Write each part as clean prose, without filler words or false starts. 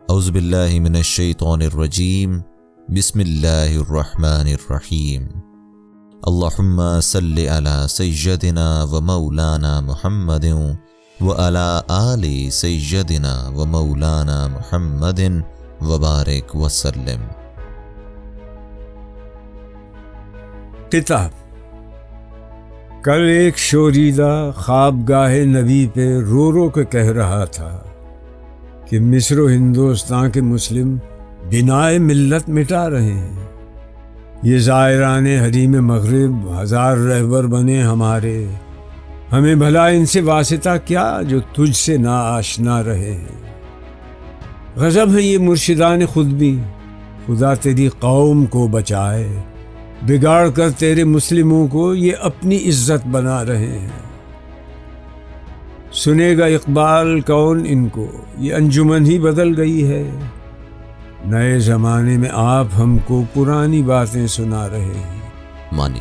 اعوذ باللہ من الشیطان الرجیم بسم اللہ الرحمن الرحیم اللہم صلی علی سیدنا و مولانا محمد و علی آل سیدنا و مولانا محمد وبارک وسلم۔ کتاب۔ کل ایک شوریدہ خوابگاہ نبی پہ رو رو کے کہہ رہا تھا کہ مصر و ہندوستان کے مسلم بنائے ملت مٹا رہے ہیں۔ یہ زائران حریم مغرب ہزار رہبر بنے ہمارے، ہمیں بھلا ان سے واسطہ کیا جو تجھ سے نا آشنا رہے ہیں۔ غضب ہے یہ مرشدان خود بھی، خدا تیری قوم کو بچائے، بگاڑ کر تیرے مسلموں کو یہ اپنی عزت بنا رہے ہیں۔ سنے گا اقبال کون ان کو، یہ انجمن ہی بدل گئی ہے، نئے زمانے میں آپ ہم کو پرانی باتیں سنا رہے ہیں۔ معنی: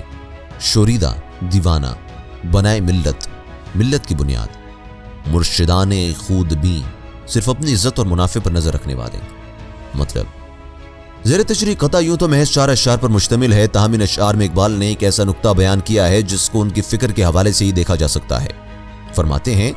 شوریدہ، دیوانہ، بنائے ملت، ملت کی بنیاد، مرشدان خود بھی، صرف اپنی عزت اور منافع پر نظر رکھنے والے۔ مطلب زیر تشریح قطع یوں تو محض 4 اشعار پر مشتمل ہے، تاہم ان اشعار میں اقبال نے ایک ایسا نقطہ بیان کیا ہے جس کو ان کی فکر کے حوالے سے ہی دیکھا جا سکتا ہے۔ فرماتے ہیں،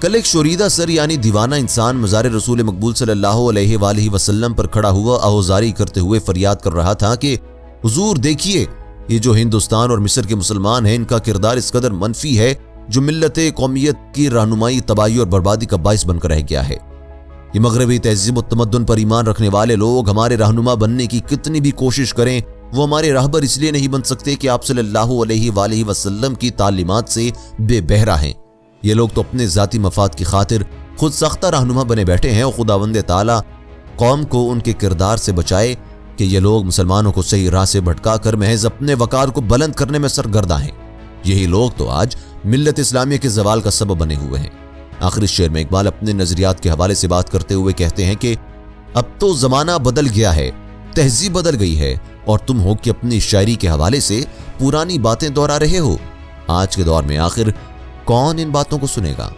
کل ایک شوریدہ سر یعنی دیوانہ انسان مزار رسول مقبول صلی اللہ علیہ وآلہ وسلم پر کھڑا ہوا آہوزاری کرتے ہوئے فریاد کر رہا تھا کہ حضور دیکھیے، یہ جو ہندوستان اور مصر کے مسلمان ہیں، ان کا کردار اس قدر منفی ہے جو ملت قومیت کی رہنمائی، تباہی اور بربادی کا باعث بن کر رہ گیا ہے۔ یہ مغربی تہذیب و تمدن پر ایمان رکھنے والے لوگ ہمارے رہنما بننے کی کتنی بھی کوشش کریں، وہ ہمارے راہبر اس لیے نہیں بن سکتے کہ آپ صلی اللہ علیہ وآلہ وسلم کی تعلیمات سے بے بہرہ ہیں۔ یہ لوگ تو اپنے ذاتی مفاد کی خاطر خود ساختہ رہنما بنے بیٹھے ہیں، اور خداوند تعالیٰ قوم کو ان کے کردار سے بچائے کہ یہ لوگ مسلمانوں کو صحیح راہ سے بھٹکا کر محض اپنے وقار کو بلند کرنے میں سرگرداں ہیں۔ یہی لوگ تو آج ملت اسلامیہ کے زوال کا سبب بنے ہوئے ہیں۔ آخر اس شعر میں اقبال اپنے نظریات کے حوالے سے بات کرتے ہوئے کہتے ہیں کہ اب تو زمانہ بدل گیا ہے، تہذیب بدل گئی ہے، اور تم ہو کہ اپنی شاعری کے حوالے سے پرانی باتیں دہرا رہے ہو۔ آج کے دور میں آخر کون ان باتوں کو سنے گا؟